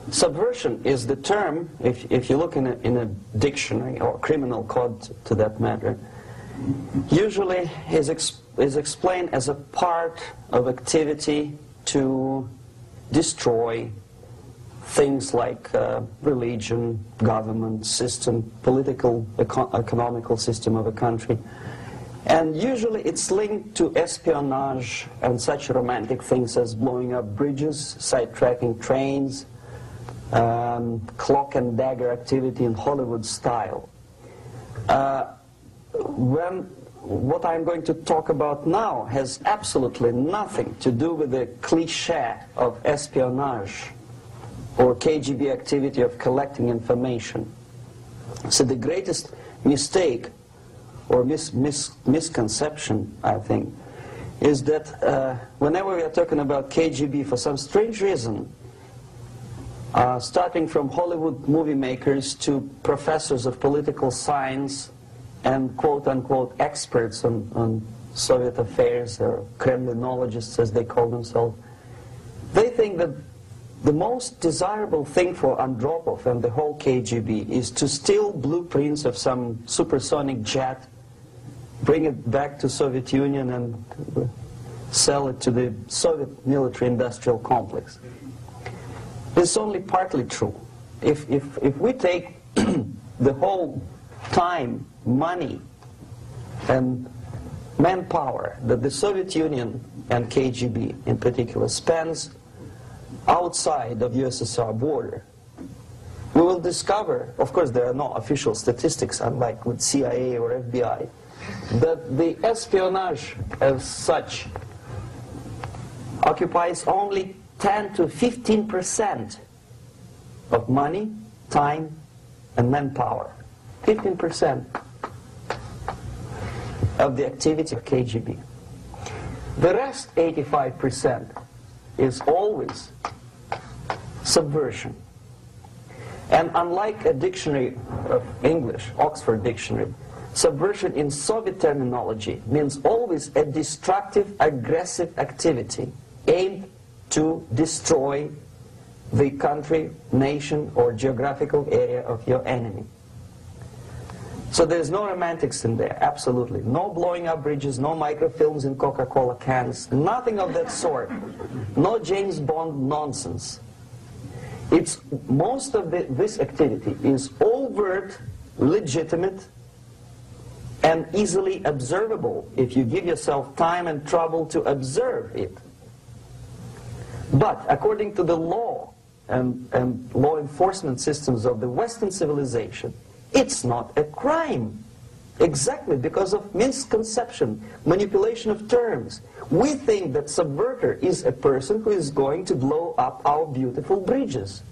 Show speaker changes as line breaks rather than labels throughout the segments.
Subversion is the term, if you look in a dictionary or criminal code to that matter, usually is explained as a part of activity to destroy things like religion, government, system, political, economical system of a country. And usually it's linked to espionage and such romantic things as blowing up bridges, sidetracking trains, cloak and dagger activity in Hollywood style. What I'm going to talk about now has absolutely nothing to do with the cliché of espionage or KGB activity of collecting information. So the greatest mistake or misconception, I think, is that whenever we are talking about KGB, for some strange reason, starting from Hollywood movie makers to professors of political science and quote-unquote experts on Soviet affairs, or Kremlinologists as they call themselves, they think that the most desirable thing for Andropov and the whole KGB is to steal blueprints of some supersonic jet, bring it back to Soviet Union and sell it to the Soviet military-industrial complex. It's only partly true. If we take the whole time, money, and manpower that the Soviet Union and KGB in particular spends outside of USSR border, we will discover, of course there are no official statistics unlike with CIA or FBI, that the espionage as such occupies only 10 to 15% of money, time, and manpower. 15% of the activity of KGB. The rest, 85%, is always subversion. And unlike a dictionary of English, Oxford Dictionary, subversion in Soviet terminology means always a destructive, aggressive activity aimed to destroy the country, nation, or geographical area of your enemy. So there's no romantics in there, absolutely. No blowing up bridges, no microfilms in Coca-Cola cans, nothing of that sort. No James Bond nonsense. It's most of this activity is overt, legitimate, and easily observable if you give yourself time and trouble to observe it. But according to the law and law enforcement systems of the Western civilization, it's not a crime. Exactly because of misconception, manipulation of terms. We think that subverter is a person who is going to blow up our beautiful bridges.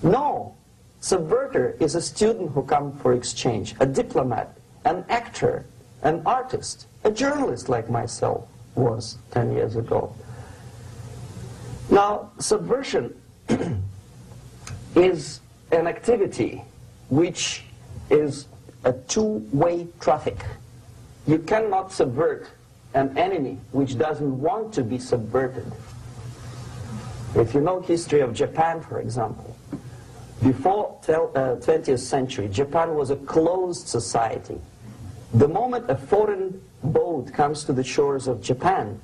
No. Subverter is a student who comes for exchange, a diplomat, an actor, an artist, a journalist like myself was 10 years ago. Now, subversion is an activity which is a two-way traffic. You cannot subvert an enemy which doesn't want to be subverted. If you know history of Japan, for example, before 20th century, Japan was a closed society. The moment a foreign boat comes to the shores of Japan,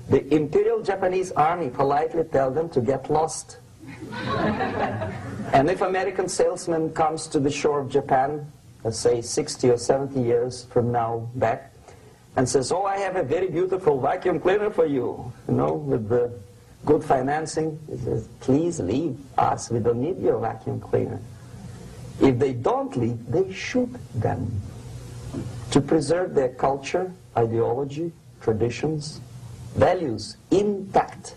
the Imperial Japanese Army politely tells them to get lost. And if American salesman comes to the shore of Japan, let's say 60 or 70 years from now back, and says, oh, I have a very beautiful vacuum cleaner for you, with the good financing, he says, please leave us, we don't need your vacuum cleaner. If they don't leave, they shoot them to preserve their culture, ideology, traditions, values intact.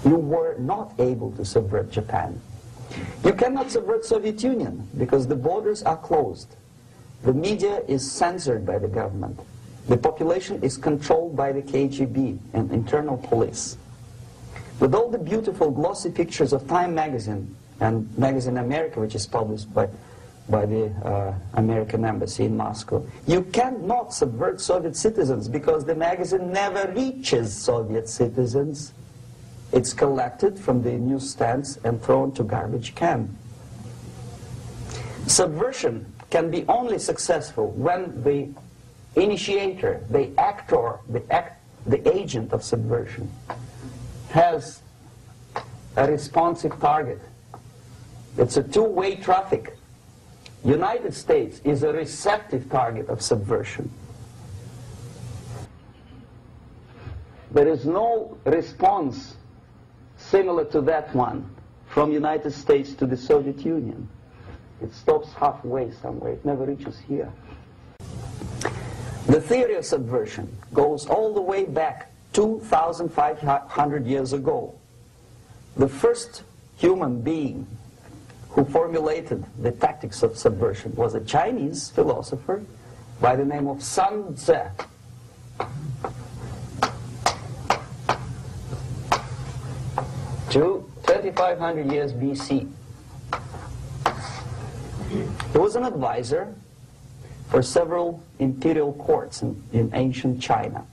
You were not able to subvert Japan. You cannot subvert Soviet Union because the borders are closed. The media is censored by the government. The population is controlled by the KGB and internal police. With all the beautiful glossy pictures of Time magazine and Magazine America, which is published by the American embassy in Moscow, you cannot subvert Soviet citizens because the magazine never reaches Soviet citizens. It's collected from the newsstands and thrown to garbage can. Subversion can be only successful when the initiator, the actor, the agent of subversion has a responsive target. It's a two-way traffic. United States is a receptive target of subversion. There is no response similar to that one from United States to the Soviet Union. It stops halfway somewhere. It never reaches here. The theory of subversion goes all the way back 2,500 years ago. The first human being who formulated the tactics of subversion was a Chinese philosopher by the name of Sun Tzu. 2,500 years BC. He was an advisor for several imperial courts in ancient China.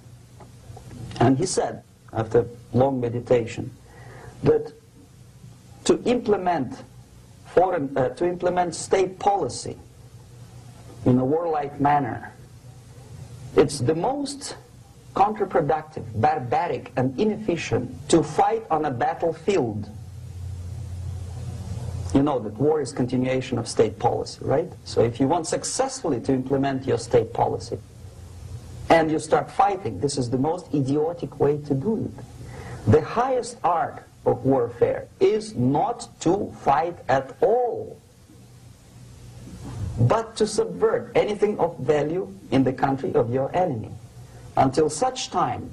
And he said, after long meditation, that to implement state policy in a warlike manner, it's the most counterproductive, barbaric, and inefficient to fight on a battlefield. You know that war is continuation of state policy, right? So if you want successfully to implement your state policy, and you start fighting, this is the most idiotic way to do it. The highest art of warfare is not to fight at all, but to subvert anything of value in the country of your enemy, until such time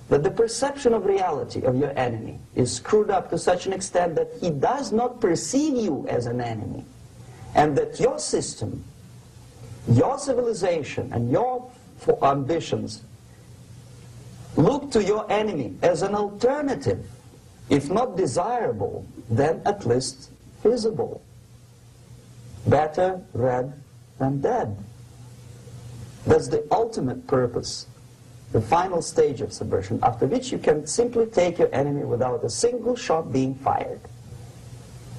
that the perception of reality of your enemy is screwed up to such an extent that he does not perceive you as an enemy, and that your system, your civilization, and your ambitions look to your enemy as an alternative, if not desirable, then at least feasible. Better red than dead. That's the ultimate purpose, the final stage of subversion, after which you can simply take your enemy without a single shot being fired,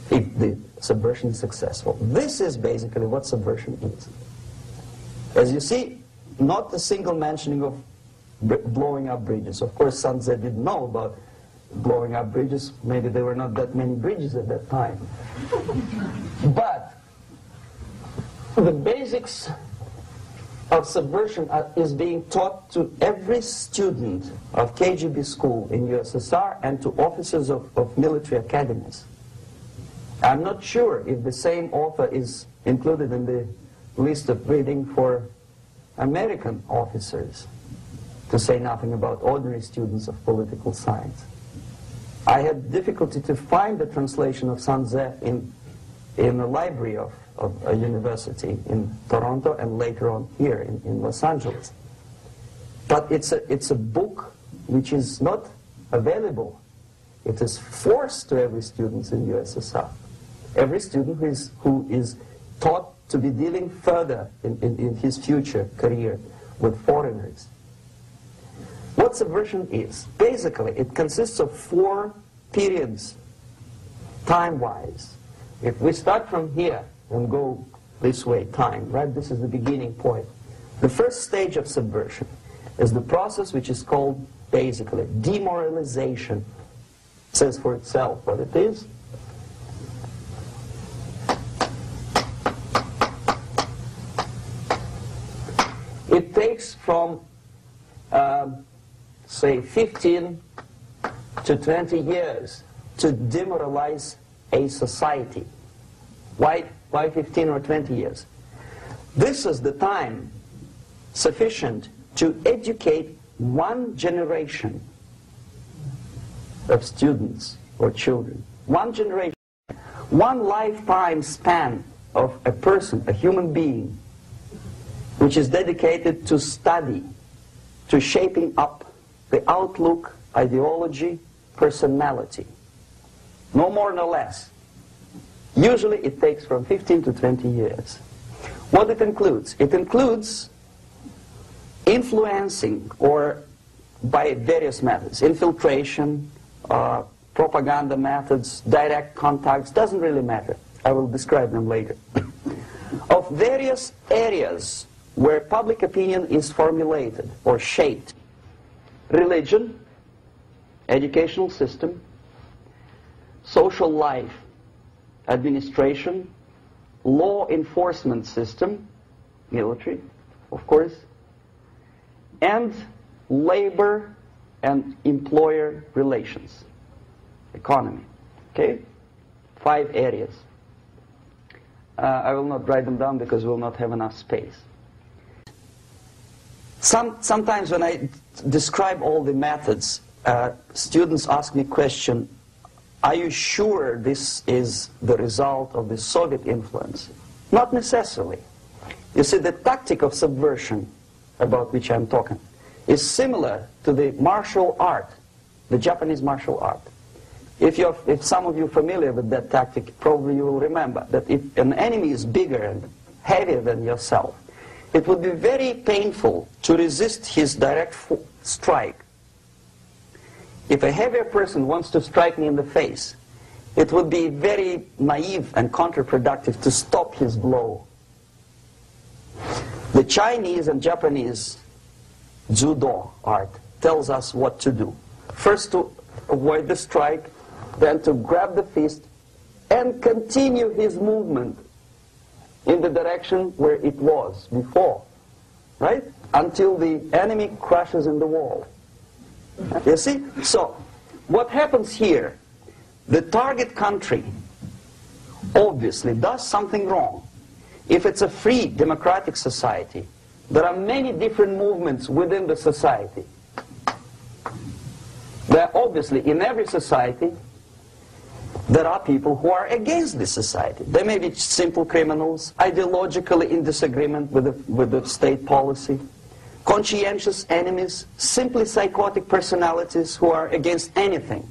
if the subversion is successful. This is basically what subversion is. As you see, not a single mentioning of blowing up bridges. Of course, Sun Tzu didn't know about blowing up bridges. Maybe there were not that many bridges at that time. But the basics of subversion is being taught to every student of KGB school in USSR and to officers of military academies. I'm not sure if the same author is included in the list of reading for American officers, to say nothing about ordinary students of political science. I had difficulty to find the translation of Sun Tzu in the library of a university in Toronto and later on here in Los Angeles. But it's a book which is not available. It is forced to every student in USSR. Every student who is taught to be dealing further in his future career with foreigners. What subversion is? Basically, it consists of 4 periods, time-wise. If we start from here and go this way, time, right? This is the beginning point. The first stage of subversion is the process which is called, basically, demoralization. It says for itself what it is. It takes from, say, 15 to 20 years to demoralize a society. Why 15 or 20 years? This is the time sufficient to educate one generation of students or children. One generation, one lifetime span of a person, a human being, which is dedicated to study, to shaping up the outlook, ideology, personality. No more, no less. Usually it takes from 15 to 20 years. What it includes? It includes influencing, or by various methods, infiltration, propaganda methods, direct contacts, doesn't really matter. I will describe them later. Of various areas where public opinion is formulated or shaped. Religion, educational system, social life, administration, law enforcement system, military, of course, and labor and employer relations, economy. Okay? 5 areas. I will not write them down because we will not have enough space. Sometimes when I describe all the methods, students ask me question, are you sure this is the result of the Soviet influence? Not necessarily. You see, the tactic of subversion, about which I'm talking, is similar to the martial art, the Japanese martial art. If some of you are familiar with that tactic, probably you will remember that if an enemy is bigger and heavier than yourself, it would be very painful to resist his direct strike. If a heavier person wants to strike me in the face, it would be very naive and counterproductive to stop his blow. The Chinese and Japanese judo art tells us what to do. First to avoid the strike, then to grab the fist and continue his movement in the direction where it was before, right? Until the enemy crashes in the wall. You see? So, what happens here? The target country obviously does something wrong. If it's a free democratic society, there are many different movements within the society. There are obviously, in every society, there are people who are against this society. They may be simple criminals, ideologically in disagreement with the state policy, conscientious enemies, simply psychotic personalities who are against anything.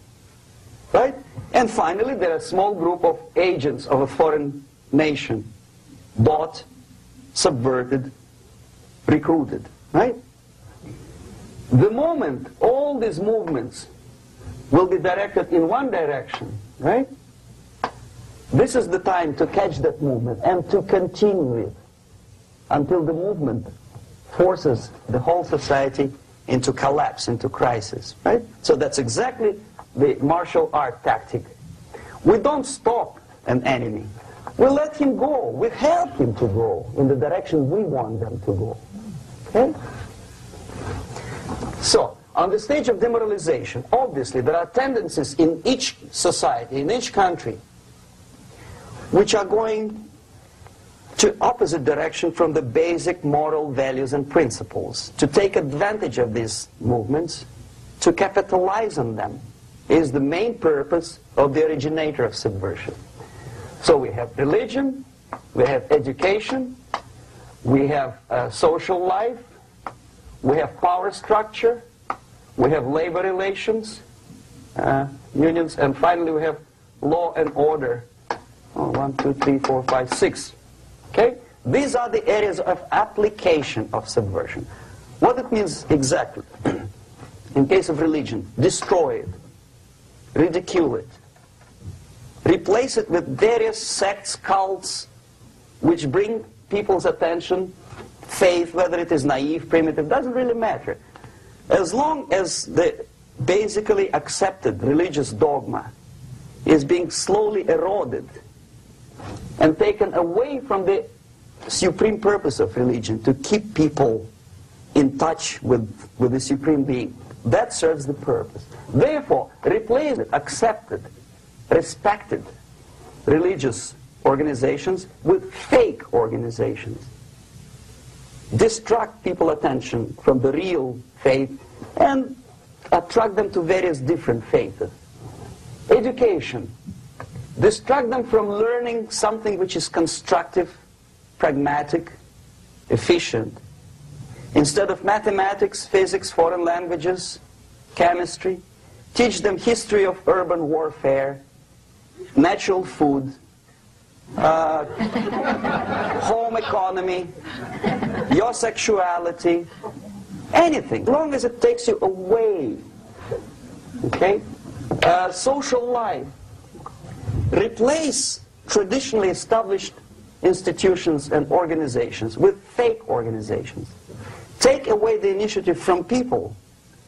Right? And finally, there are a small group of agents of a foreign nation, bought, subverted, recruited. Right? The moment all these movements will be directed in one direction, right? This is the time to catch that movement and to continue it until the movement forces the whole society into collapse, into crisis, right? So that's exactly the martial art tactic. We don't stop an enemy. We let him go. We help him to go in the direction we want them to go. Okay? So, on the stage of demoralization, obviously there are tendencies in each society, in each country, which are going to opposite direction from the basic moral values and principles. To take advantage of these movements, to capitalize on them, is the main purpose of the originator of subversion. So we have religion, we have education, we have social life, we have power structure, we have labor relations, unions, and finally we have law and order. 1, 2, 3, 4, 5, 6. Okay? These are the areas of application of subversion. What it means exactly? In case of religion, destroy it, ridicule it, replace it with various sects, cults, which bring people's attention, faith, whether it is naive, primitive, doesn't really matter. As long as the basically accepted religious dogma is being slowly eroded and taken away from the supreme purpose of religion, to keep people in touch with the supreme being, that serves the purpose. Therefore, replace it, accepted, respected religious organizations with fake organizations. Distract people's attention from the real faith and attract them to various different faiths. Education. Distract them from learning something which is constructive, pragmatic, efficient. Instead of mathematics, physics, foreign languages, chemistry, teach them history of urban warfare, natural food, home economy, your sexuality, anything, as long as it takes you away, okay, Social life. Replace traditionally established institutions and organizations with fake organizations. Take away the initiative from people.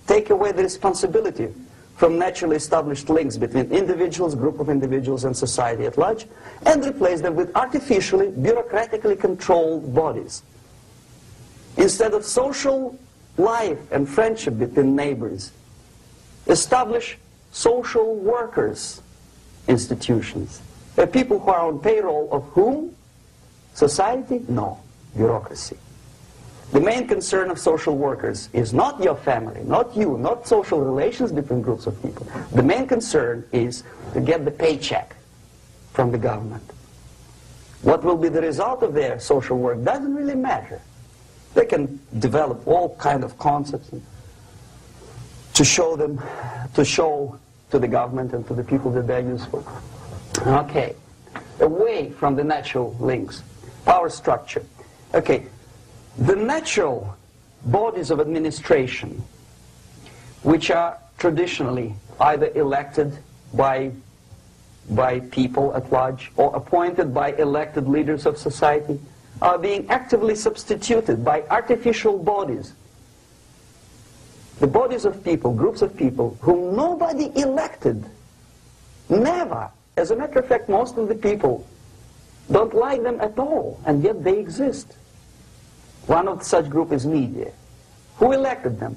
Take away the responsibility from naturally established links between individuals, group of individuals, and society at large, and replace them with artificially, bureaucratically controlled bodies. Instead of social life and friendship between neighbors, establish social workers institutions. People who are on payroll of whom? Society? No. Bureaucracy. The main concern of social workers is not your family, not you, not social relations between groups of people. The main concern is to get the paycheck from the government. What will be the result of their social work doesn't really matter. They can develop all kind of concepts to show to the government and to the people that they're useful. Okay, away from the natural links. Power structure. Okay, the natural bodies of administration, which are traditionally either elected by people at large or appointed by elected leaders of society, are being actively substituted by artificial bodies. The bodies of people, groups of people, whom nobody elected. Never. As a matter of fact, most of the people don't like them at all, and yet they exist. One of such group is media. Who elected them?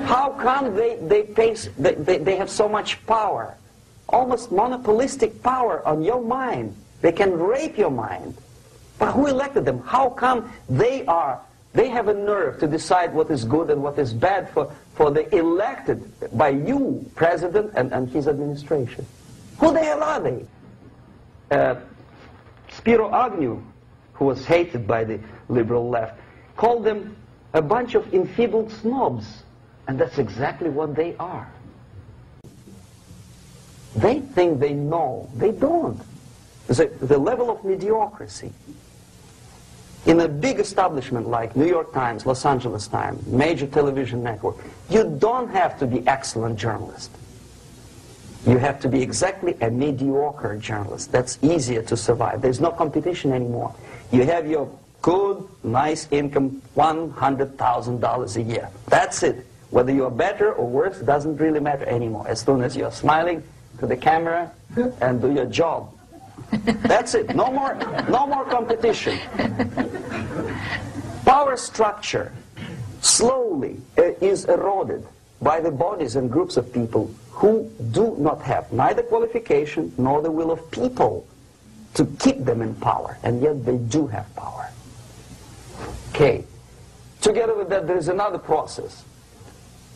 How come they have so much power? Almost monopolistic power on your mind. They can rape your mind. But who elected them? How come they have a nerve to decide what is good and what is bad for the elected by you, president, and his administration? Who the hell are they? Spiro Agnew, who was hated by the liberal left, called them a bunch of enfeebled snobs. And that's exactly what they are. They think they know. They don't. The level of mediocrity. In a big establishment like New York Times, Los Angeles Times, major television network, you don't have to be excellent journalist. You have to be exactly a mediocre journalist. That's easier to survive. There's no competition anymore. You have your good, nice income, $100,000 a year. That's it. Whether you're better or worse doesn't really matter anymore. As soon as you're smiling to the camera and do your job. That's it. No more competition. Power structure slowly is eroded by the bodies and groups of people who do not have neither qualification nor the will of people to keep them in power, and yet they do have power. Okay. Together with that, there is another process.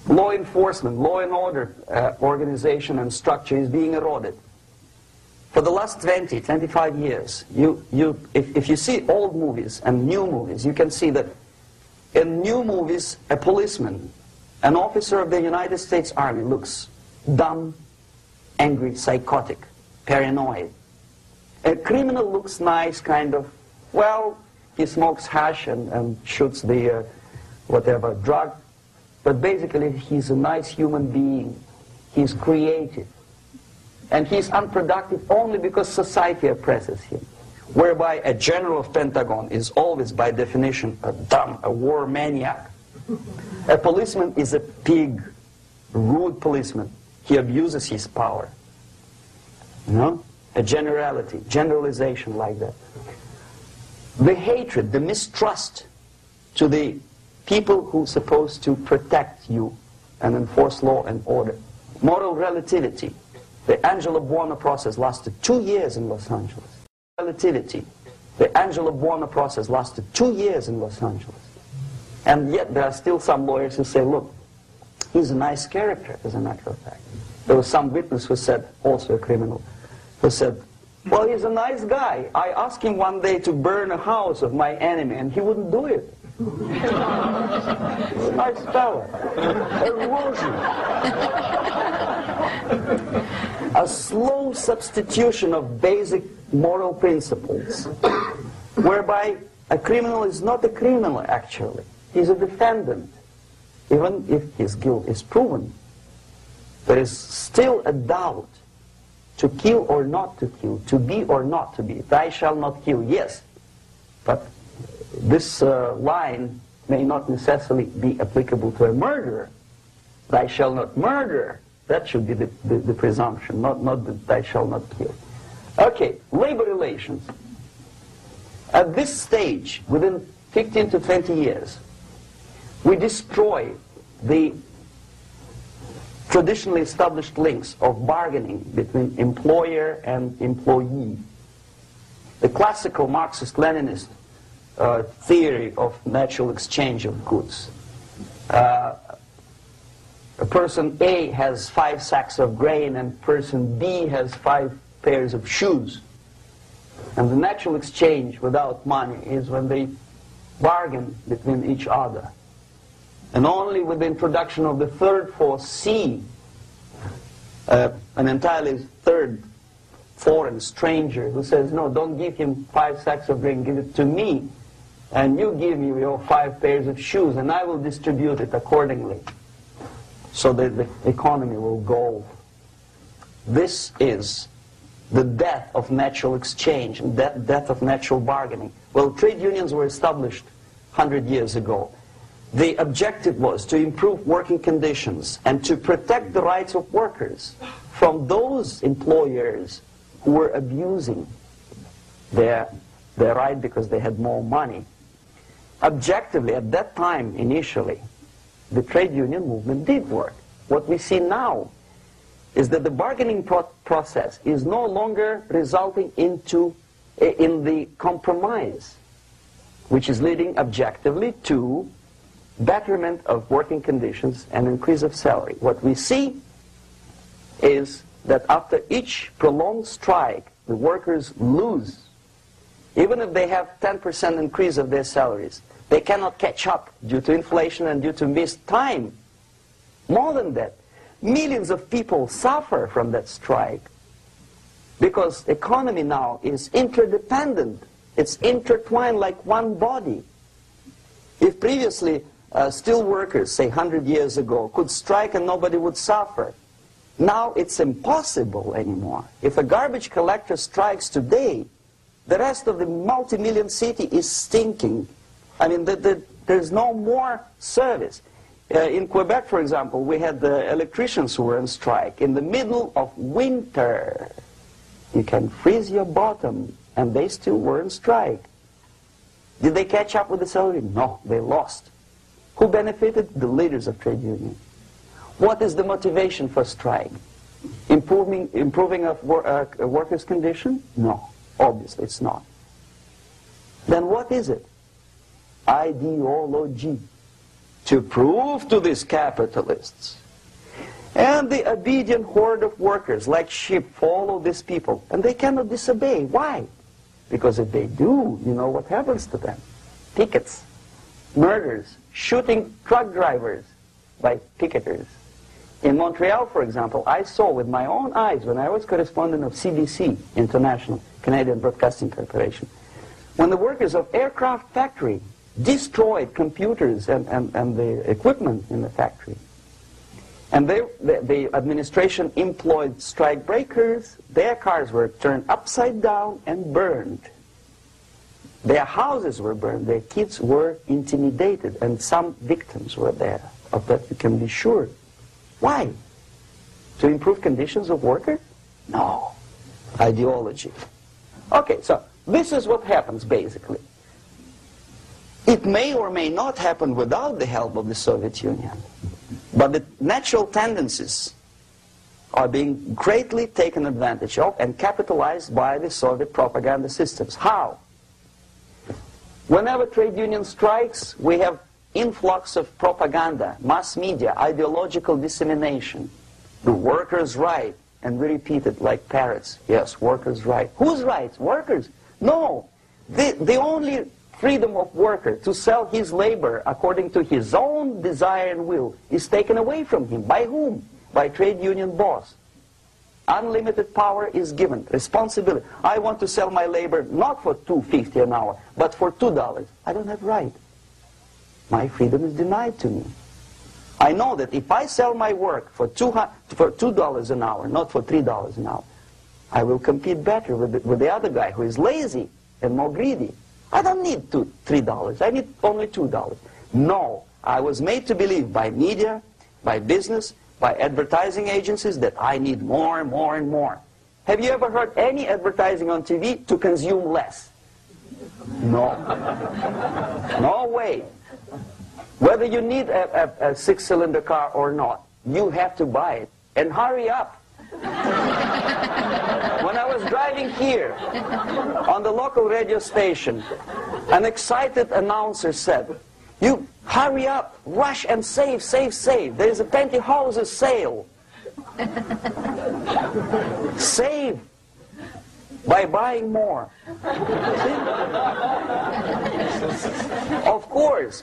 Law enforcement, law and order organization and structure is being eroded. For the last 20, 25 years, if you see old movies and new movies, you can see that in new movies, a policeman, an officer of the United States Army looks dumb, angry, psychotic, paranoid. A criminal looks nice, kind of, well, he smokes hash and shoots the whatever drug, but basically he's a nice human being. He's creative. And he's unproductive only because society oppresses him. Whereby a general of Pentagon is always, by definition, a war maniac. A policeman is a pig, rude policeman. He abuses his power. You know? A generalization like that. The hatred, the mistrust to the people who are supposed to protect you and enforce law and order. Moral relativity. The Angelo Buono process lasted 2 years in Los Angeles. Relativity. The Angelo Buono process lasted 2 years in Los Angeles. And yet there are still some lawyers who say, look, he's a nice character, as a matter of fact. There was some witness who said, also a criminal, who said, well, he's a nice guy. I asked him one day to burn a house of my enemy, and he wouldn't do it. Nice fella. Erosion. A slow substitution of basic moral principles, whereby a criminal is not a criminal, actually. He's a defendant. Even if his guilt is proven, there is still a doubt to kill or not to kill, to be or not to be. Thou shalt not kill, yes, but this line may not necessarily be applicable to a murderer. Thou shalt not murder. That should be the presumption, not that thou shalt not kill. Okay, labor relations. At this stage, within 15 to 20 years, we destroy the traditionally established links of bargaining between employer and employee. The classical Marxist-Leninist theory of natural exchange of goods. Person A has 5 sacks of grain and person B has 5 pairs of shoes. And the natural exchange without money is when they bargain between each other. And only with the introduction of the third force, C, an entirely third foreign stranger who says, no, don't give him 5 sacks of grain, give it to me, and you give me your 5 pairs of shoes, and I will distribute it accordingly, so that the economy will go. This is the death of natural exchange, and death of natural bargaining. Well, trade unions were established 100 years ago. The objective was to improve working conditions and to protect the rights of workers from those employers who were abusing their right because they had more money. Objectively, at that time, initially, the trade union movement did work. What we see now is that the bargaining process is no longer resulting in the compromise, which is leading objectively to betterment of working conditions and increase of salary. What we see is that after each prolonged strike, the workers lose. Even if they have 10% increase of their salaries, they cannot catch up due to inflation and due to missed time. More than that, millions of people suffer from that strike because the economy now is interdependent. It's intertwined like one body. If previously steel workers, say 100 years ago, could strike and nobody would suffer, now it's impossible anymore. If a garbage collector strikes today, the rest of the multi-million city is stinking. I mean, there's no more service. In Quebec, for example, we had the electricians who were on strike in the middle of winter. You can freeze your bottom, and they still were on strike. Did they catch up with the salary? No, they lost. Who benefited? The leaders of trade unions. What is the motivation for strike? Improving of a workers' condition? No, obviously it's not. Then what is it? Ideology. To prove to these capitalists. And the obedient horde of workers, like sheep, follow these people. And they cannot disobey. Why? Because if they do, you know what happens to them. Pickets, murders, shooting truck drivers by picketers. In Montreal, for example, I saw with my own eyes when I was correspondent of CBC, International, Canadian Broadcasting Corporation, when the workers of aircraft factory destroyed computers and the equipment in the factory. And the administration employed strike breakers. Their cars were turned upside down and burned. Their houses were burned. Their kids were intimidated. And some victims were there. Of that you can be sure. Why? To improve conditions of workers? No. Ideology. Okay, so this is what happens basically. It may or may not happen without the help of the Soviet Union. But the natural tendencies are being greatly taken advantage of and capitalized by the Soviet propaganda systems. How? Whenever trade union strikes, we have influx of propaganda, mass media, ideological dissemination. The workers' right, and we repeat it like parrots. Yes, workers' right. Whose rights? Workers? No. The only freedom of worker to sell his labor according to his own desire and will is taken away from him. By whom? By trade union boss. Unlimited power is given. Responsibility. I want to sell my labor not for $2.50 an hour, but for $2. I don't have right. My freedom is denied to me. I know that if I sell my work for $2 an hour, not for $3 an hour, I will compete better with the other guy who is lazy and more greedy. I don't need $3. I need only $2. No, I was made to believe by media, by business, by advertising agencies that I need more and more and more. Have you ever heard any advertising on TV to consume less? No. No way. Whether you need a six-cylinder car or not, you have to buy it. And hurry up. When I was driving here, on the local radio station, an excited announcer said, "You hurry up, rush and save, save, save. There is a pantyhose sale." Save by buying more. Of course.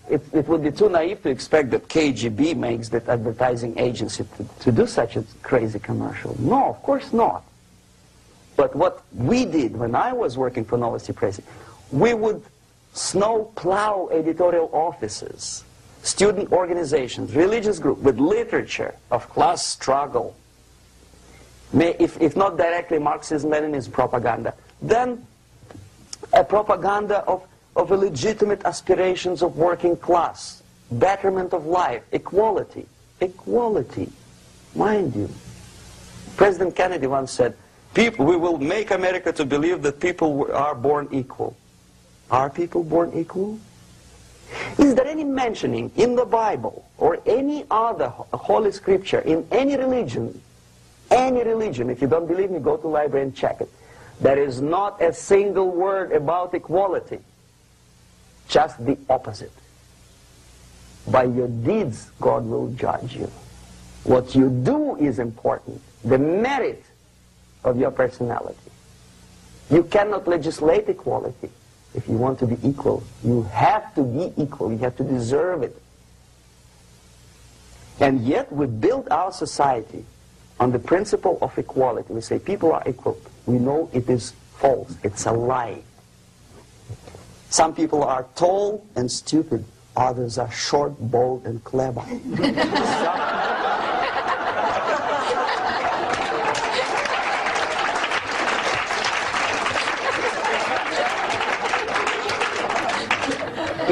It would be too naive to expect that KGB makes that advertising agency to do such a crazy commercial. No, of course not. But what we did when I was working for Novosti Press, we would snow plow editorial offices, student organizations, religious groups with literature of class struggle. If not directly Marxism-Leninism propaganda, then a propaganda of the legitimate aspirations of working class, betterment of life, equality. Equality, mind you. President Kennedy once said, we will make America to believe that people are born equal. Are people born equal? Is there any mentioning in the Bible or any other holy scripture in any religion, if you don't believe me, go to the library and check it, there is not a single word about equality. Just the opposite. By your deeds, God will judge you. What you do is important. The merit of your personality. You cannot legislate equality. If you want to be equal, you have to be equal. You have to deserve it. And yet we build our society on the principle of equality. We say people are equal. We know it is false. It's a lie. Some people are tall and stupid. Others are short, bold, and clever.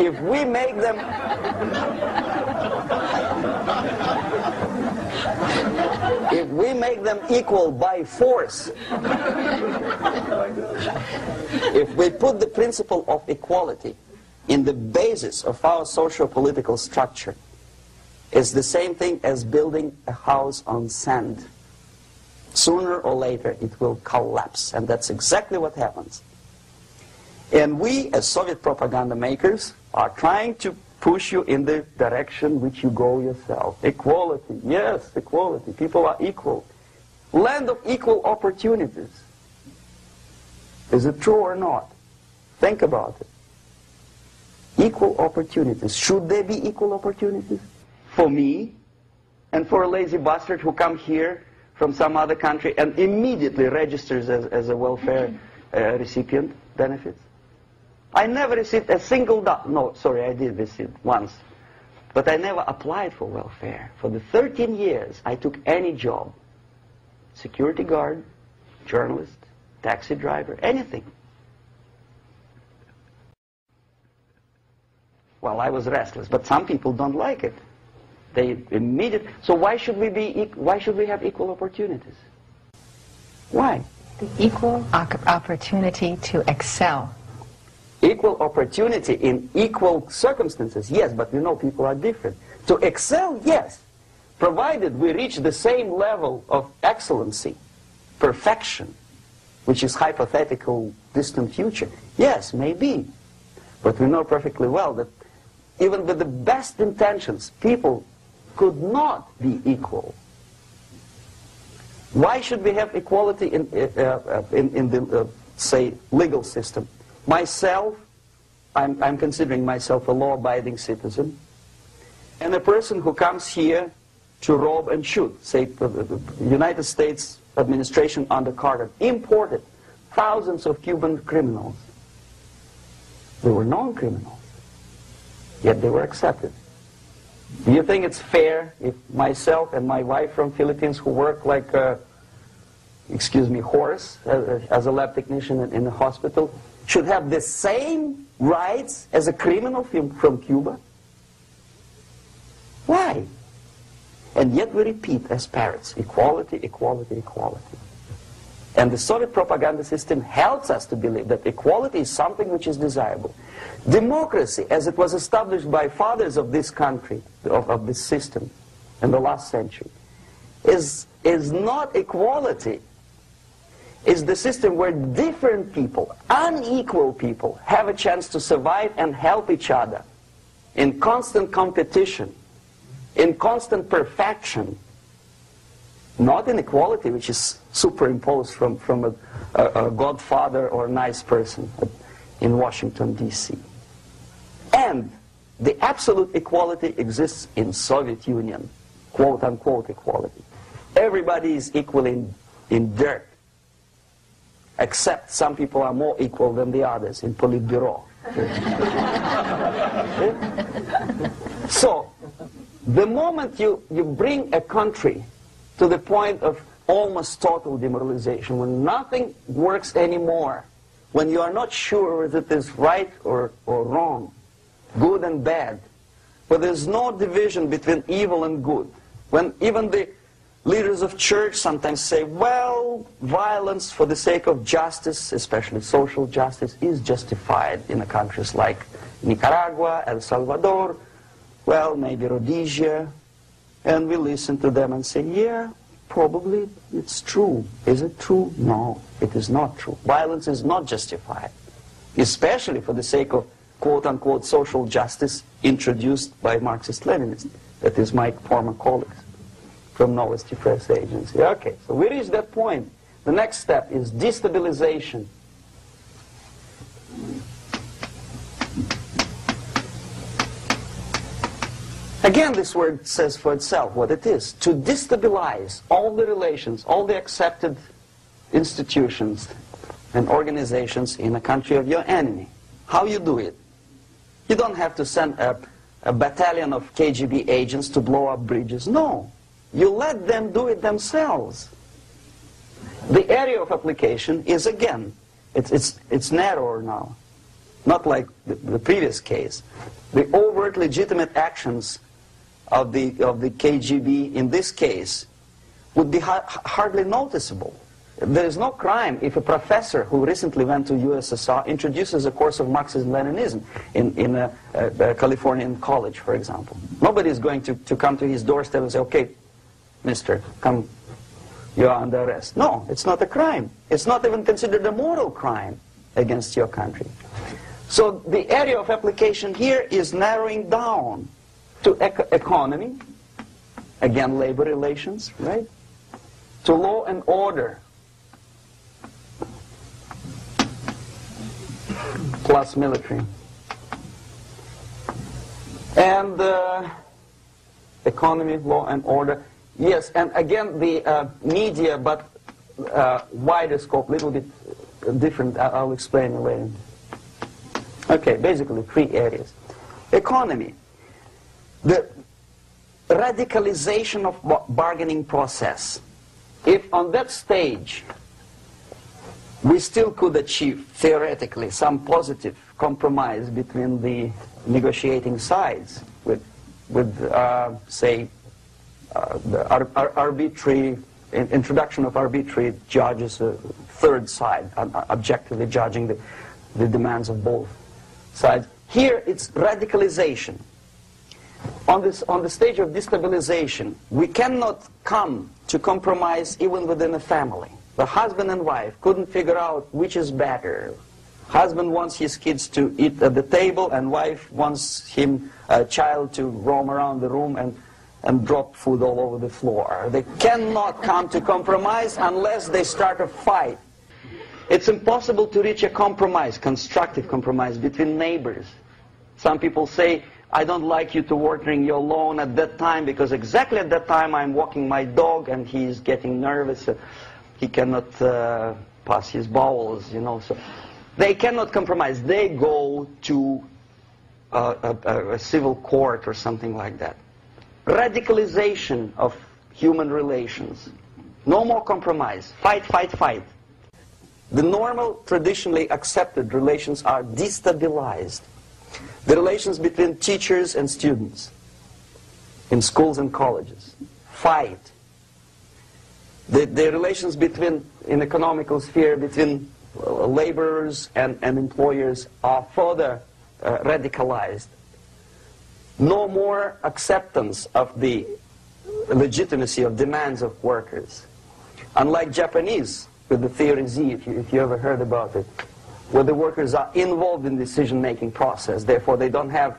If we make them equal by force, if we put the principle of equality in the basis of our socio-political structure, it's the same thing as building a house on sand. Sooner or later it will collapse, and that's exactly what happens. And we, as Soviet propaganda makers, are trying to push you in the direction which you go yourself. Equality, yes, equality. People are equal. Land of equal opportunities. Is it true or not? Think about it. Equal opportunities. Should there be equal opportunities? For me, and for a lazy bastard who comes here from some other country and immediately registers as a welfare recipient benefits? I never received a single dollar. No, sorry, I did receive once. But I never applied for welfare. For the 13 years, I took any job. Security guard, journalist, taxi driver, anything. Well, I was restless, but some people don't like it. They immediately. So why should we have equal opportunities? Why?
The equal opportunity to excel.
Equal opportunity in equal circumstances, yes, but you know people are different. To excel, yes, provided we reach the same level of excellency, perfection, which is hypothetical, distant future. Yes, maybe. But we know perfectly well that even with the best intentions, people could not be equal. Why should we have equality in the, say, legal system? Myself, I'm considering myself a law-abiding citizen, and a person who comes here to rob and shoot, say the United States administration under Carter, imported thousands of Cuban criminals. They were non-criminals, yet they were accepted. Do you think it's fair if myself and my wife from Philippines, who work like a, excuse me, horse as a lab technician in the hospital, should have the same rights as a criminal from Cuba? Why? And yet we repeat as parrots, equality, equality, equality. And the Soviet propaganda system helps us to believe that equality is something which is desirable. Democracy, as it was established by fathers of this country, of this system in the last century, is not equality. It's the system where different people, unequal people, have a chance to survive and help each other in constant competition, in constant perfection. Not inequality, which is superimposed from a godfather or a nice person in Washington, D.C. And the absolute equality exists in Soviet Union, quote-unquote equality. Everybody is equal in dirt, except some people are more equal than the others in Politburo. So, the moment you bring a country to the point of almost total demoralization, when nothing works anymore, when you are not sure whether it is right or wrong, good and bad, where there's no division between evil and good, when even the leaders of church sometimes say, well, violence for the sake of justice, especially social justice, is justified in countries like Nicaragua, El Salvador, well, maybe Rhodesia. And we listen to them and say, yeah, probably it's true. Is it true? No, it is not true. Violence is not justified, especially for the sake of quote-unquote social justice introduced by Marxist-Leninists. That is my former colleagues from Novosti Press Agency. Okay, so we reach that point. The next step is destabilization. Again, this word says for itself what it is. To destabilize all the relations, all the accepted institutions and organizations in a country of your enemy. How you do it? You don't have to send a battalion of KGB agents to blow up bridges. No. You let them do it themselves. The area of application is, again, it's narrower now. Not like the previous case. The overt legitimate actions of the KGB in this case would be hardly noticeable. There is no crime if a professor who recently went to USSR introduces a course of Marxism-Leninism in a Californian college, for example. Nobody is going to come to his doorstep and say, okay, mister, come, you are under arrest. No, it's not a crime. It's not even considered a moral crime against your country. So the area of application here is narrowing down to economy, again labor relations, right? To law and order, plus military. And economy, law and order. Yes, and again the media, but wider scope, a little bit different. I'll explain it later. Okay, basically 3 areas. Economy. The radicalization of bargaining process. If on that stage we still could achieve, theoretically, some positive compromise between the negotiating sides with say, the arbitrary, introduction of arbitrary judges, a third side, objectively judging the demands of both sides. Here it's radicalization. On the stage of destabilization, we cannot come to compromise even within a family. The husband and wife couldn't figure out which is better. Husband wants his kids to eat at the table, and wife wants a child to roam around the room and drop food all over the floor. They cannot come to compromise unless they start a fight. It's impossible to reach a compromise, constructive compromise, between neighbors. Some people say, I don't like you to watering your lawn at that time because exactly at that time I'm walking my dog and he's getting nervous. He cannot pass his bowels, you know. So they cannot compromise. They go to a civil court or something like that. radicalization of human relations. No more compromise. Fight, fight, fight. The normal, traditionally accepted relations are destabilized. The relations between teachers and students in schools and colleges. Fight. The relations between, in economical sphere, between laborers and employers are further radicalized. No more acceptance of the legitimacy of demands of workers. Unlike Japanese, with the theory Z, if you ever heard about it, where the workers are involved in the decision-making process, therefore they don't have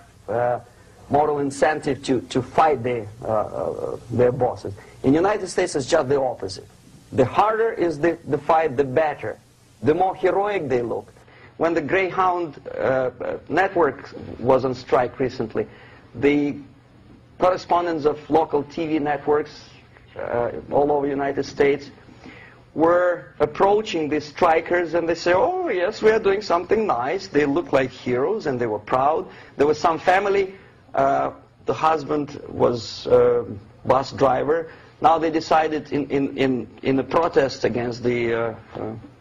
moral incentive to fight their bosses. In the United States, it's just the opposite. The harder is the fight, the better. The more heroic they look. When the Greyhound network was on strike recently, the correspondents of local TV networks all over the United States were approaching the strikers, and they say, oh yes, we are doing something nice. They look like heroes, and they were proud. There was some family, the husband was bus driver. Now they decided in a protest against the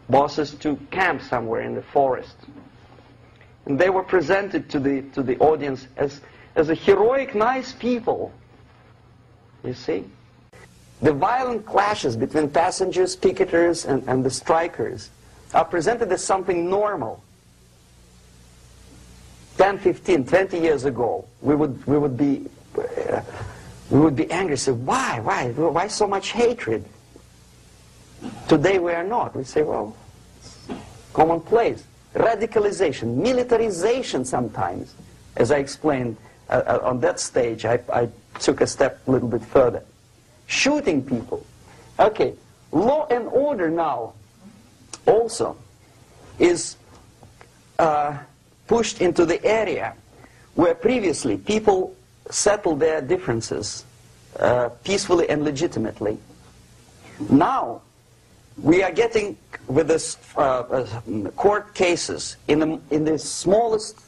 bosses to camp somewhere in the forest. And they were presented to the audience as a heroic, nice people. You see? The violent clashes between passengers, picketers, and the strikers are presented as something normal. 10, 15, 20 years ago, we would be angry, say, why so much hatred? Today we are not. We say, well, commonplace. Radicalization, militarization sometimes. As I explained on that stage, I took a step a little bit further. Shooting people. Okay, law and order now also is pushed into the area where previously people settled their differences peacefully and legitimately. Now we are getting, with this court cases, in the smallest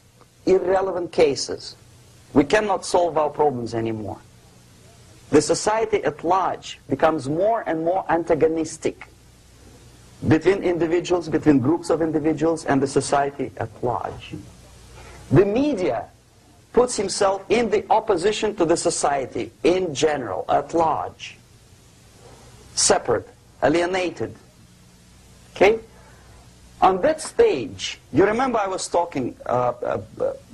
irrelevant cases, we cannot solve our problems anymore. The society at large becomes more and more antagonistic between individuals, between groups of individuals, and the society at large. The media puts himself in the opposition to the society in general, at large. Separate, alienated. Okay? On that stage, you remember I was talking a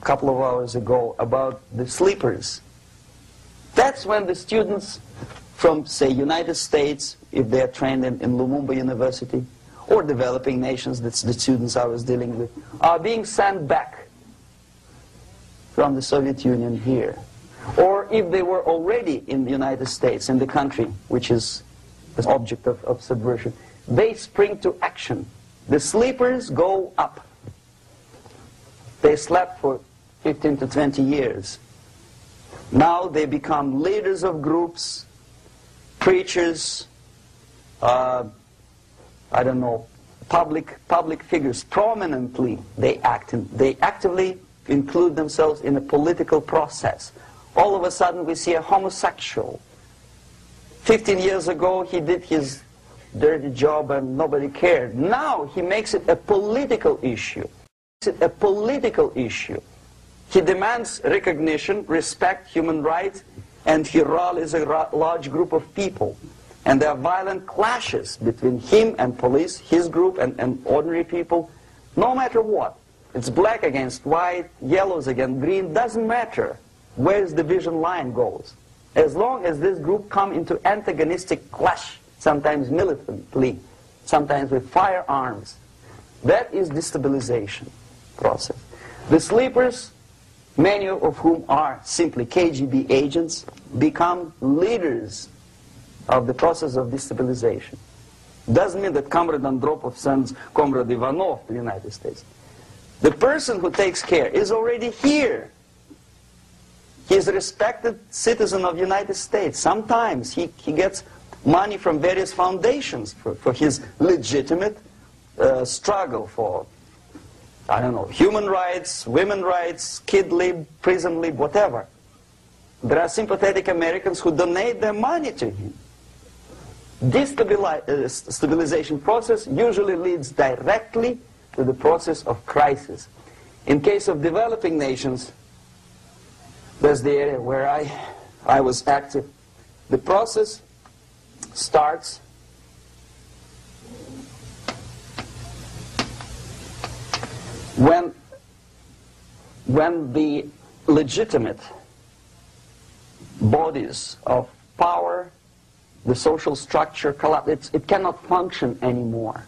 couple of hours ago about the sleepers. That's when the students from, say, United States, if they are trained in Lumumba University, or developing nations, that's the students I was dealing with, are being sent back from the Soviet Union here. Or if they were already in the United States, in the country which is the object of subversion, they spring to action. The sleepers go up. They slept for 15 to 20 years. Now they become leaders of groups, preachers, I don't know, public figures. Prominently they actively include themselves in a political process. All of a sudden we see a homosexual. 15 years ago he did his dirty job and nobody cared. Now he makes it a political issue. A political issue. He demands recognition, respect, human rights, and he rallies a large group of people. And there are violent clashes between him and police, his group and ordinary people, no matter what. It's black against white, yellows against green, doesn't matter where the division line goes. As long as this group come into antagonistic clash, sometimes militantly, sometimes with firearms, that is destabilization process. The sleepers, many of whom are simply KGB agents, become leaders of the process of destabilization. Doesn't mean that Comrade Andropov sends Comrade Ivanov to the United States. The person who takes care is already here. He is a respected citizen of the United States. Sometimes he gets money from various foundations for his legitimate struggle for, I don't know, human rights, women's rights, kid lib, prison lib, whatever. there are sympathetic Americans who donate their money to him. This stabilization process usually leads directly to the process of crisis. In case of developing nations, that's the area where I was active. The process starts when the legitimate bodies of power, the social structure collapse. It cannot function anymore.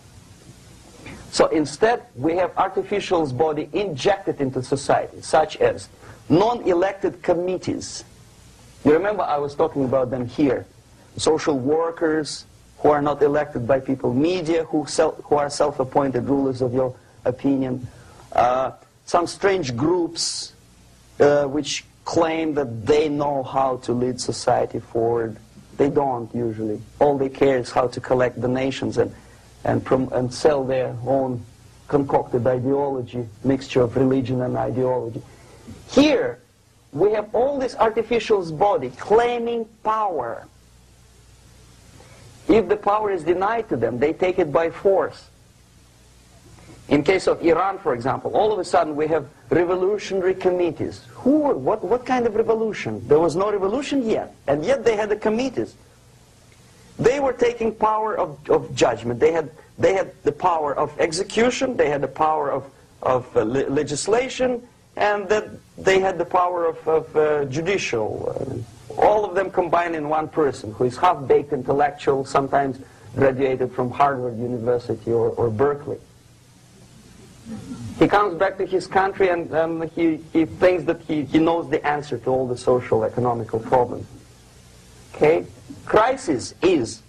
So instead, we have artificial body injected into society, such as non-elected committees. You remember I was talking about them here. Social workers who are not elected by people, media who are self-appointed rulers of your opinion, some strange groups which claim that they know how to lead society forward. They don't usually. All they care is how to collect donations and sell their own concocted ideology, mixture of religion and ideology. Here, we have all this artificial body claiming power. If the power is denied to them, they take it by force. In case of Iran, for example, all of a sudden we have revolutionary committees. What kind of revolution? There was no revolution yet, and yet they had the committees. They were taking power of judgment. They had the power of execution, they had the power of legislation, and that they had the power of judicial. All of them combined in one person, who is half-baked intellectual, sometimes graduated from Harvard University or Berkeley. He comes back to his country and he thinks that he knows the answer to all the social, economical problems. Okay? Crisis is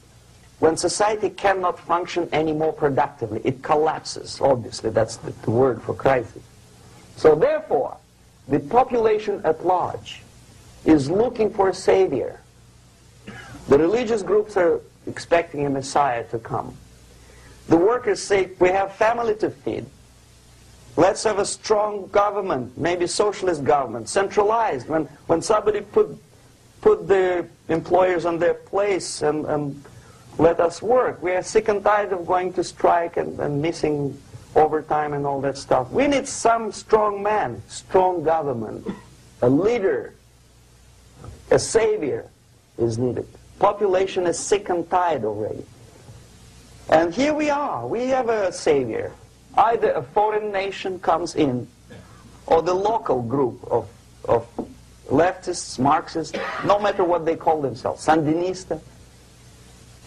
when society cannot function any more productively. It collapses, obviously. That's the word for crisis. So therefore, the population at large is looking for a savior. The religious groups are expecting a Messiah to come. The workers say, we have family to feed. Let's have a strong government, maybe socialist government, centralized. When somebody put the employers on their place and let us work. We are sick and tired of going to strike and missing overtime and all that stuff. We need some strong man, strong government, a leader, a savior is needed. Population is sick and tired already. And here we are. We have a savior. Either a foreign nation comes in, or the local group of leftists, Marxists, no matter what they call themselves, Sandinista,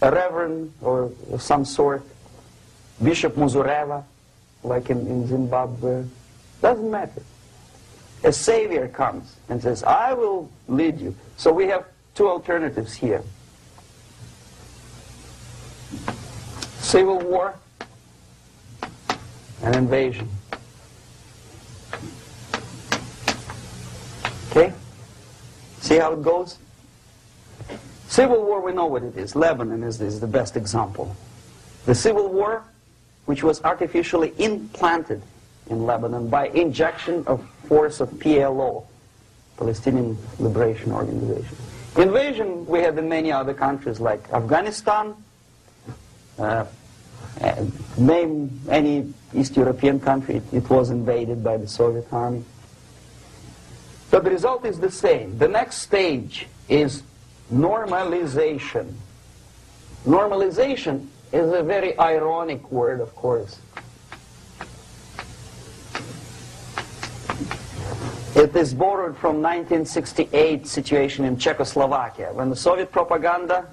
a reverend or of some sort, Bishop Muzureva, like in Zimbabwe, doesn't matter. A savior comes and says, I will lead you. So we have two alternatives here. Civil war and invasion. Okay? See how it goes? Civil war, we know what it is. Lebanon is the best example. The civil war, which was artificially implanted in Lebanon by injection of force of PLO, Palestinian Liberation Organization. Invasion we have in many other countries like Afghanistan, name any East European country, it was invaded by the Soviet army. But the result is the same. The next stage is normalization. Normalization is a very ironic word, of course. It is borrowed from 1968 situation in Czechoslovakia, when the Soviet propaganda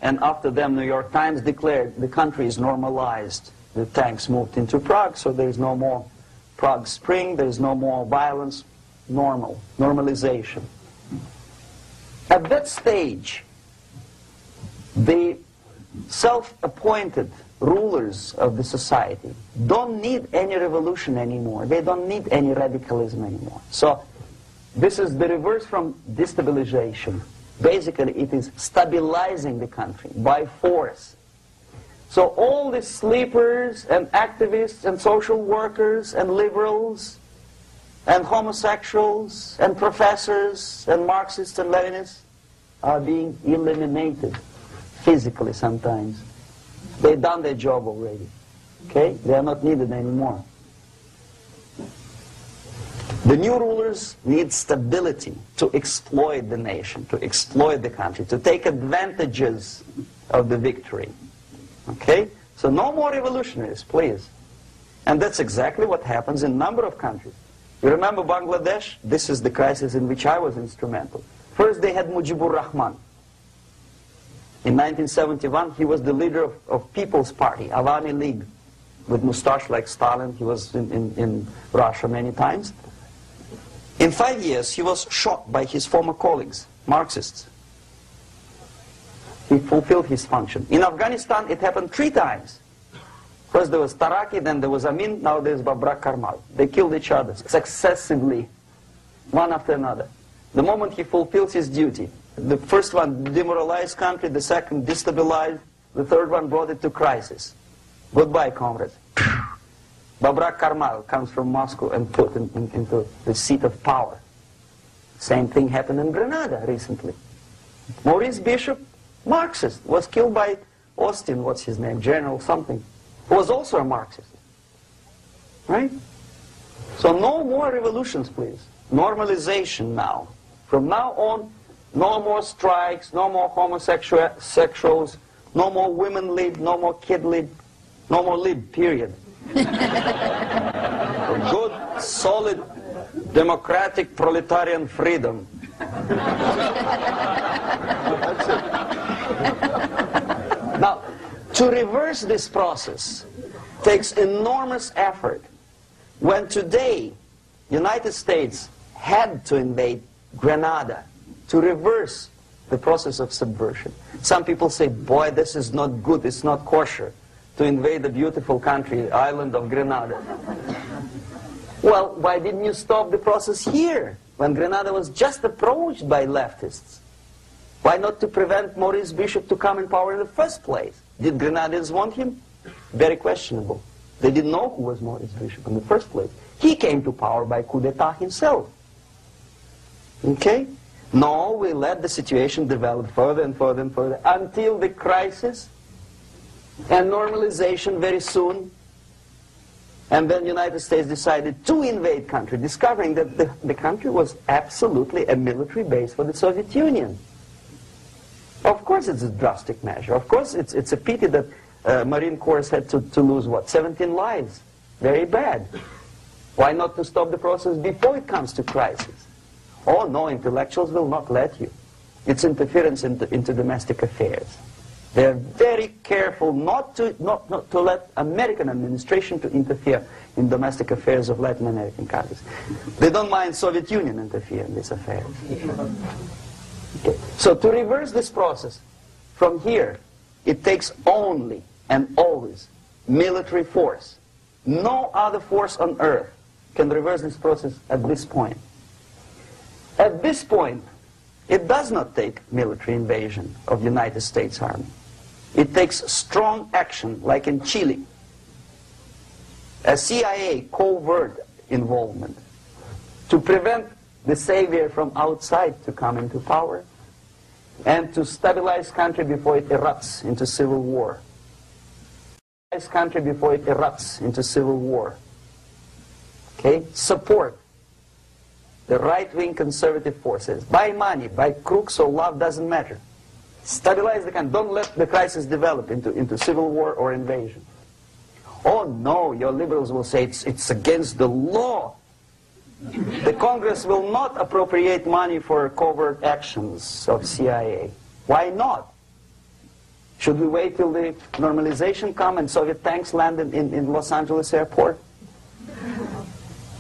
and after them New York Times declared the country is normalized. The tanks moved into Prague, so there is no more Prague Spring, there is no more violence. Normalization. At that stage, the self-appointed rulers of the society don't need any revolution anymore. They don't need any radicalism anymore. So this is the reverse from destabilization. Basically, it is stabilizing the country by force. So all the sleepers and activists and social workers and liberals and homosexuals and professors and Marxists and Leninists are being eliminated physically sometimes. They've done their job already. Okay? They are not needed anymore. The new rulers need stability to exploit the nation, to exploit the country, to take advantages of the victory. Okay? So no more revolutionaries, please. And that's exactly what happens in a number of countries. You remember Bangladesh? This is the crisis in which I was instrumental. First they had Mujibur Rahman. In 1971 he was the leader of People's Party, Awami League, with mustache like Stalin. He was in Russia many times. In 5 years he was shot by his former colleagues, Marxists. He fulfilled his function. In Afghanistan it happened 3 times. First there was Taraki, then there was Amin, now there's Babrak Karmal. They killed each other successively, one after another. The moment he fulfills his duty, the first one demoralized country, the second destabilized, the third one brought it to crisis. Goodbye, comrades. Babrak Karmal comes from Moscow and put into the seat of power. Same thing happened in Grenada recently. Maurice Bishop, Marxist, was killed by Austin, what's his name, General something, who was also a Marxist. Right? So no more revolutions, please. Normalization now. From now on, no more strikes, no more homosexuals, no more women lib, no more kid lib, no more lib, period. Good, solid, democratic, proletarian freedom. That's it. Now, to reverse this process takes enormous effort. When today, United States had to invade Grenada to reverse the process of subversion. Some people say, boy, this is not good, it's not kosher to invade the beautiful country, island of Grenada. Well, why didn't you stop the process here, when Grenada was just approached by leftists? Why not to prevent Maurice Bishop to come in power in the first place? Did Grenadians want him? Very questionable. They didn't know who was Maurice Bishop in the first place. He came to power by coup d'etat himself. Okay? No, we let the situation develop further and further and further until the crisis and normalization very soon. And then the United States decided to invade country, discovering that the country was absolutely a military base for the Soviet Union. Of course it's a drastic measure. Of course it's a pity that Marine Corps had to lose, what, 17 lives. Very bad. Why not to stop the process before it comes to crisis? Oh no, intellectuals will not let you. It's interference into domestic affairs. They're very careful not to let American administration to interfere in domestic affairs of Latin American countries. They don't mind Soviet Union interfere in these affairs. Okay. So to reverse this process, from here, it takes only and always military force. No other force on earth can reverse this process at this point. At this point, it does not take military invasion of the United States Army. It takes strong action, like in Chile. A CIA covert involvement to prevent the savior from outside to come into power and to stabilize country before it erupts into civil war. Stabilize country before it erupts into civil war. Okay? Support the right-wing conservative forces. By money, by crooks or love, doesn't matter. Stabilize the country. Don't let the crisis develop into civil war or invasion. Oh no, your liberals will say it's against the law. The Congress will not appropriate money for covert actions of CIA. Why not? Should we wait till the normalization come and Soviet tanks land in Los Angeles airport?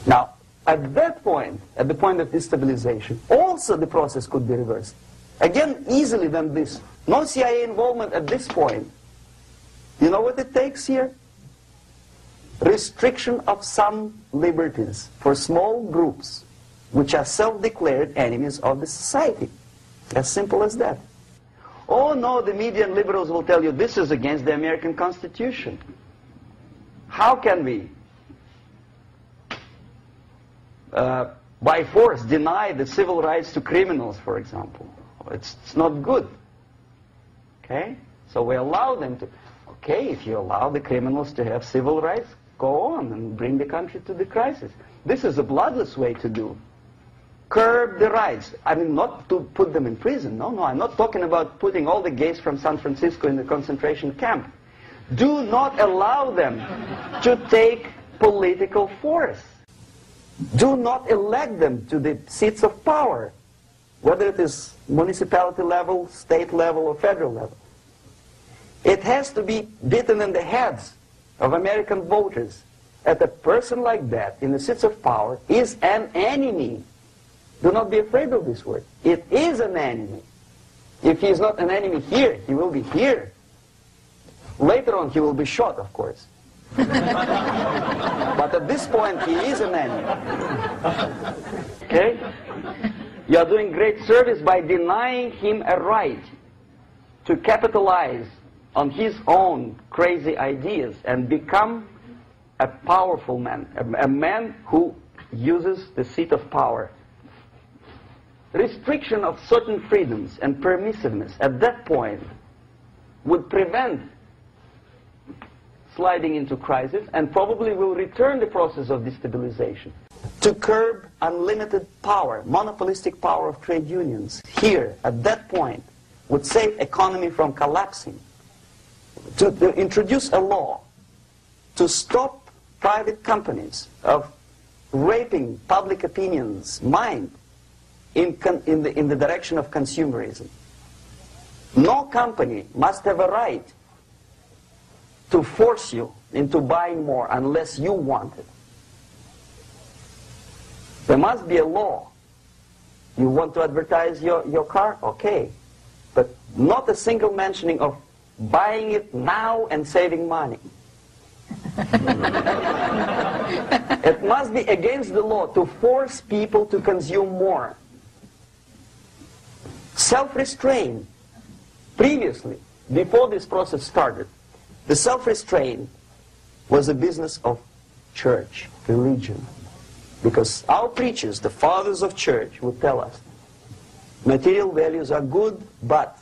Now, at that point, at the point of destabilization, also the process could be reversed. Again, easily than this. No CIA involvement at this point. You know what it takes here? Restriction of some liberties for small groups which are self-declared enemies of the society. As simple as that. Oh no, the media and liberals will tell you this is against the American Constitution. How can we by force deny the civil rights to criminals, for example. It's not good. Okay? So we allow them to... Okay, if you allow the criminals to have civil rights, go on and bring the country to the crisis. This is a bloodless way to do. Curb the rights. I mean, not to put them in prison. No, I'm not talking about putting all the gays from San Francisco in the concentration camp. Do not allow them to take political force. Do not elect them to the seats of power, whether it is municipality level, state level, or federal level. It has to be beaten in the heads of American voters that a person like that in the seats of power is an enemy. Do not be afraid of this word. It is an enemy. If he is not an enemy here, he will be here. Later on, he will be shot, of course. But at this point, he is an enemy. Okay? You are doing great service by denying him a right to capitalize on his own crazy ideas and become a powerful man, a man who uses the seat of power. Restriction of certain freedoms and permissiveness at that point would prevent sliding into crisis and probably will return the process of destabilization. To curb unlimited power, monopolistic power of trade unions, here, at that point, would save economy from collapsing. To introduce a law to stop private companies of raping public opinion's mind in the direction of consumerism. No company must have a right to force you into buying more unless you want it. There must be a law. You want to advertise your car? Okay. But not a single mentioning of buying it now and saving money. It must be against the law to force people to consume more. Self-restraint. Previously, before this process started, the self-restraint was a business of church, religion. Because our preachers, the fathers of church, would tell us, material values are good, but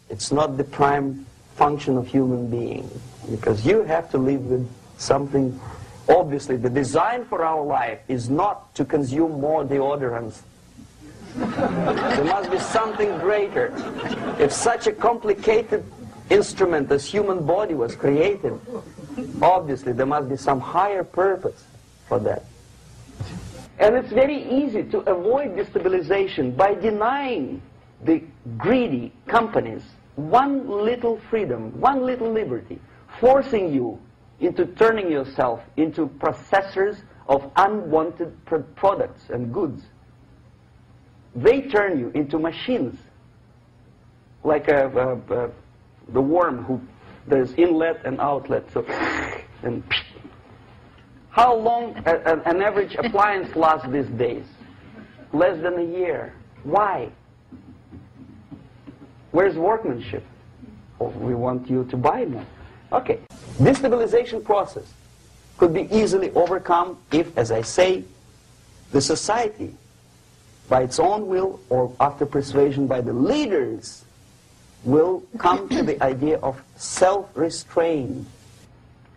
it's not the prime function of human being. Because you have to live with something. Obviously, the design for our life is not to consume more deodorants. There must be something greater. If such a complicated instrument as human body was created, obviously there must be some higher purpose for that. And it's very easy to avoid destabilization by denying the greedy companies one little freedom, one little liberty, forcing you into turning yourself into processors of unwanted products and goods. They turn you into machines, like the worm who there's inlet and outlet. So, and how long an average appliance lasts these days? Less than a year. Why? Where's workmanship? Oh, we want you to buy more. Okay. Destabilization process could be easily overcome if, as I say, the society, by its own will or after persuasion by the leaders, will come to the idea of self-restraint.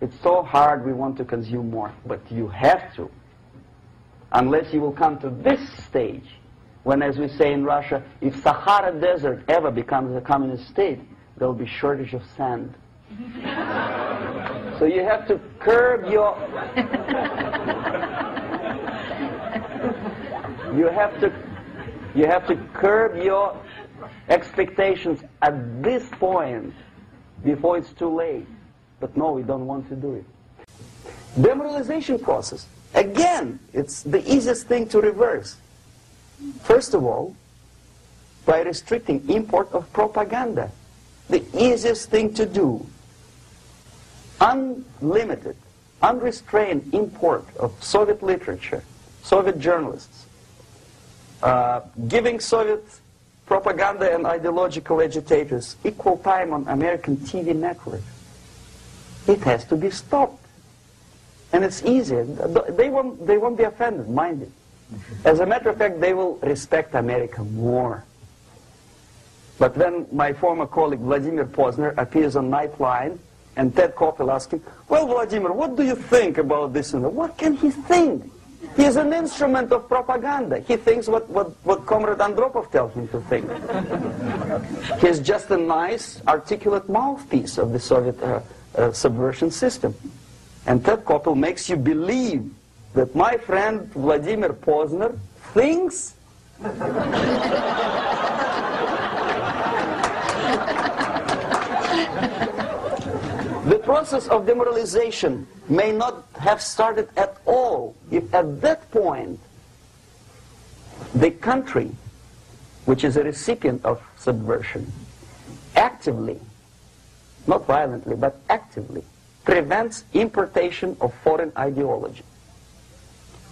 It's so hard we want to consume more, but you have to. Unless you will come to this stage, when, as we say in Russia, if Sahara Desert ever becomes a communist state, there will be shortage of sand. So you have to curb your... You have to curb your expectations at this point before it's too late. But no, we don't want to do it. Demoralization process. Again, it's the easiest thing to reverse. First of all, by restricting import of propaganda. The easiest thing to do. Unlimited, unrestrained import of Soviet literature, Soviet journalists. Giving Soviet propaganda and ideological agitators equal time on American TV networks. It has to be stopped. And it's easy. They won't be offended, mind it. As a matter of fact, they will respect America more. But when my former colleague Vladimir Posner appears on Nightline, and Ted Koppel asks him, well, Vladimir, what do you think about this? And what can he think? He is an instrument of propaganda. He thinks what Comrade Andropov tells him to think. He is just a nice, articulate mouthpiece of the Soviet subversion system. And Ted Koppel makes you believe that my friend Vladimir Posner thinks the process of demoralization may not have started at all if at that point the country, which is a recipient of subversion, actively, not violently, but actively, prevents importation of foreign ideology.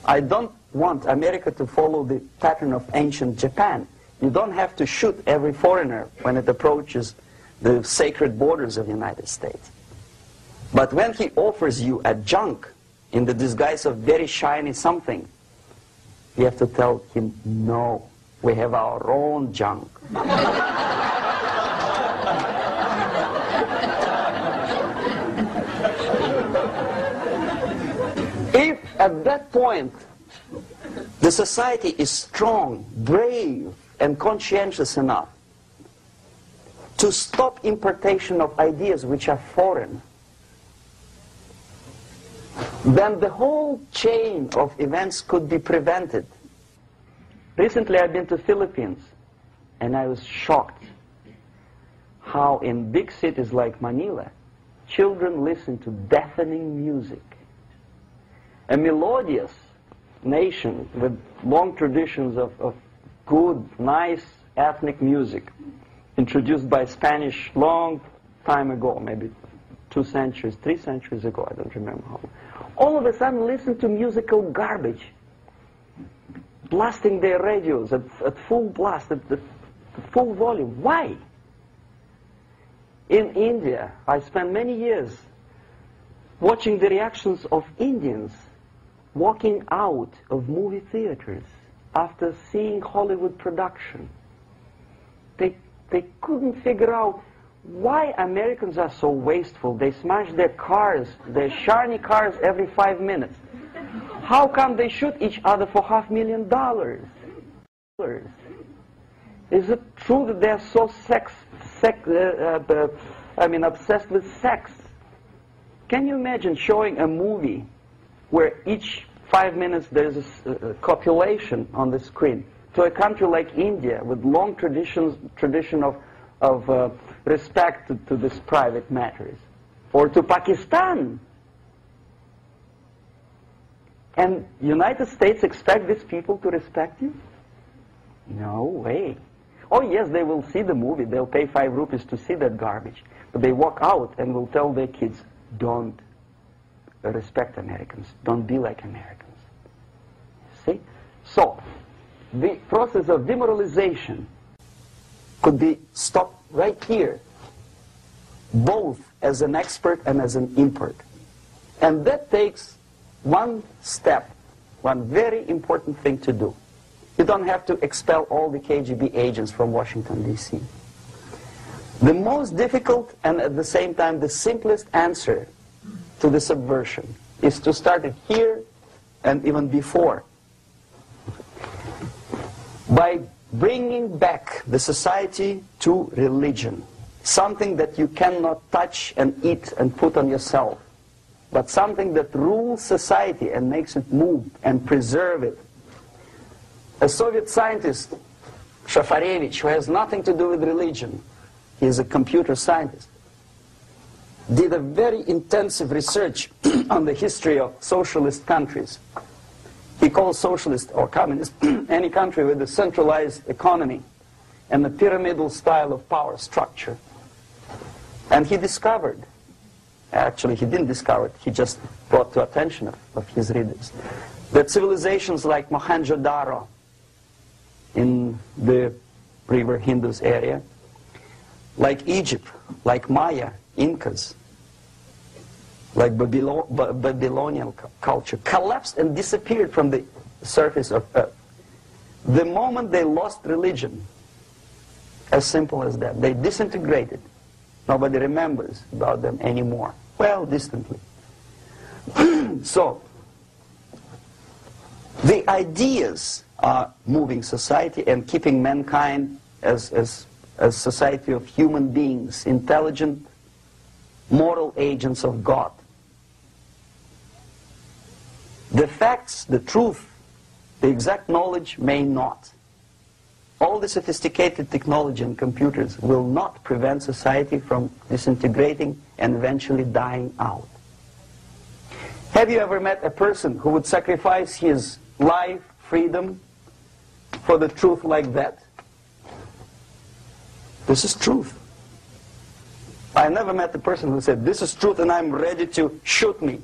I don't want America to follow the pattern of ancient Japan. You don't have to shoot every foreigner when it approaches the sacred borders of the United States. But when he offers you a junk in the disguise of very shiny something, you have to tell him, no, we have our own junk. If at that point the society is strong, brave, and conscientious enough to stop importation of ideas which are foreign, then the whole chain of events could be prevented. Recently I've been to the Philippines, and I was shocked how in big cities like Manila, children listen to deafening music. A melodious nation with long traditions of good, nice ethnic music, introduced by Spanish long time ago, maybe 2 centuries, 3 centuries ago, I don't remember how. All of a sudden listen to musical garbage, blasting their radios at full blast, at full volume. Why? In India, I spent many years watching the reactions of Indians walking out of movie theaters after seeing Hollywood production. They couldn't figure out why Americans are so wasteful. They smash their cars, their shiny cars, every 5 minutes. How come they shoot each other for $500,000? Is it true that they're so obsessed with sex? Can you imagine showing a movie where each 5 minutes there's a copulation on the screen to a country like India with long tradition of respect to these private matters, or to Pakistan? And United States expect these people to respect you? No way. Oh yes, they will see the movie, they'll pay 5 rupees to see that garbage, but they walk out and will tell their kids, don't respect Americans, don't be like Americans. See? So, the process of demoralization could be stopped right here, both as an expert and as an import. And that takes one step, one very important thing to do. You don't have to expel all the KGB agents from Washington, D.C. The most difficult and at the same time the simplest answer to the subversion is to start it here and even before, by bringing back the society to religion, something that you cannot touch and eat and put on yourself, but something that rules society and makes it move and preserve it. A Soviet scientist, Shafarevich, who has nothing to do with religion, he is a computer scientist, did a very intensive research on the history of socialist countries. He calls socialist or communist any country with a centralized economy and a pyramidal style of power structure. And he discovered, actually he didn't discover it, he just brought to attention of his readers, that civilizations like Mohenjo-Daro in the river Indus area, like Egypt, like Maya, Incas, like Babylonian culture, collapsed and disappeared from the surface of Earth. The moment they lost religion, as simple as that, they disintegrated. Nobody remembers about them anymore. Well, distantly. So, the ideas are moving society and keeping mankind as a society of human beings, intelligent, moral agents of God. The facts, the truth, the exact knowledge may not. All the sophisticated technology and computers will not prevent society from disintegrating and eventually dying out. Have you ever met a person who would sacrifice his life, freedom, for the truth like that? This is truth. I never met a person who said, this is truth and I'm ready to shoot me.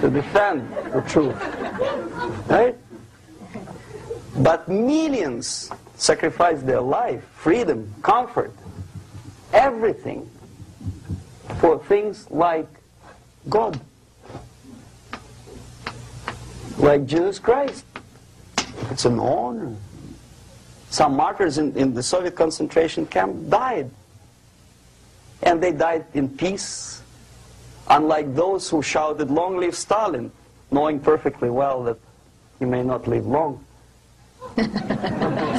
To defend the truth. Right? But millions sacrifice their life, freedom, comfort, everything for things like God. Like Jesus Christ. It's an honor. Some martyrs in the Soviet concentration camp died. And they died in peace, unlike those who shouted, "Long live Stalin," knowing perfectly well that he may not live long.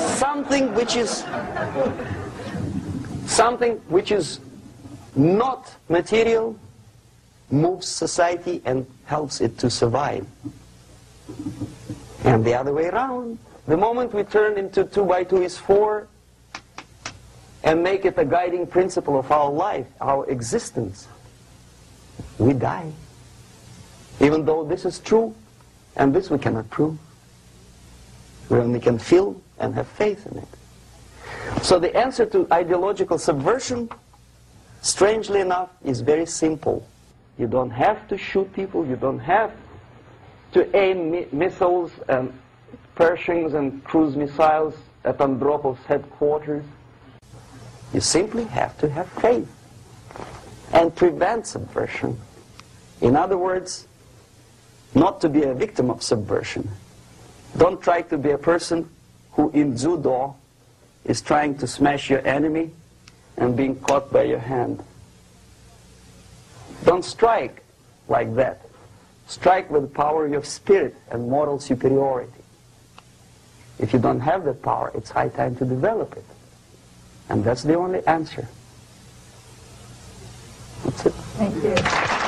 Something which is not material moves society and helps it to survive. And the other way around. The moment we turn into 2 by 2 is 4 and make it a guiding principle of our life, our existence, we die. Even though this is true, and this we cannot prove. We only can feel and have faith in it. So the answer to ideological subversion, strangely enough, is very simple. You don't have to shoot people, you don't have to aim missiles and Pershings and cruise missiles at Andropov's headquarters. You simply have to have faith and prevent subversion. In other words, not to be a victim of subversion. Don't try to be a person who in judo is trying to smash your enemy and being caught by your hand. Don't strike like that. Strike with the power of your spirit and moral superiority. If you don't have that power, it's high time to develop it. And that's the only answer. That's it.
Thank you.